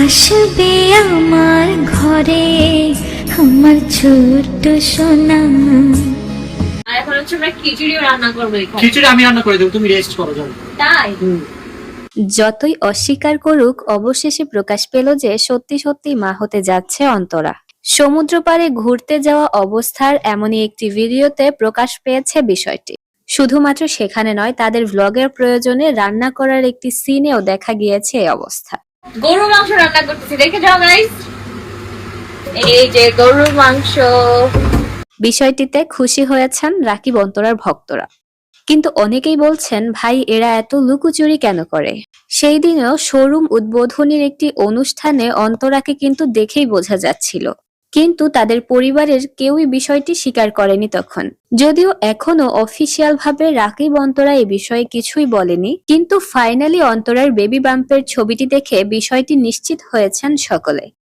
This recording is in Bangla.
আসবে আমার ঘরে আমার ছোট্ট সোনা। আর এখন হচ্ছে আমরা খিচুড়িও রান্না করবো এখানে। খিচুড়ি আমি রান্না করে দেবো, তুমি রেস্ট করো যাও। তাই যতই অস্বীকার করুক, অবশেষে প্রকাশ পেল যে সত্যি সত্যি মা হতে যাচ্ছে অন্তরা। সমুদ্র পাড়ে ঘুরতে যাওয়া অবস্থার এমনই একটি ভিডিওতে প্রকাশ পেয়েছে বিষয়টি। শুধুমাত্র সেখানে নয়, তাদের ভ্লগের প্রয়োজনে রান্না করার একটি সিনেও দেখা গিয়েছে এই অবস্থা। গরু মাংস রান্না করতেছি, দেখে যাও গাইস। এই যে গরু মাংস। বিষয়টিতে খুশি হয়েছেন রাকিব অন্তরার ভক্তরা, কিন্তু অনেকেই বলছেন ভাই এরা এত লুকোচুরি কেন করে। সেই দিনেও শোরুম উদ্বোধনীর একটি অনুষ্ঠানে অন্তরাকে কিন্তু দেখেই বোঝা যাচ্ছিল, কিন্তু তাদের পরিবারের কেউই বিষয়টি স্বীকার করেনি তখন। যদিও এখনো অফিসিয়াল ভাবে রাকিব অন্তরা এই বিষয়ে কিছুই বলেনি, কিন্তু ফাইনালি অন্তরার বেবি বাম্পের ছবিটি দেখে বিষয়টি নিশ্চিত হয়েছেন সকলে।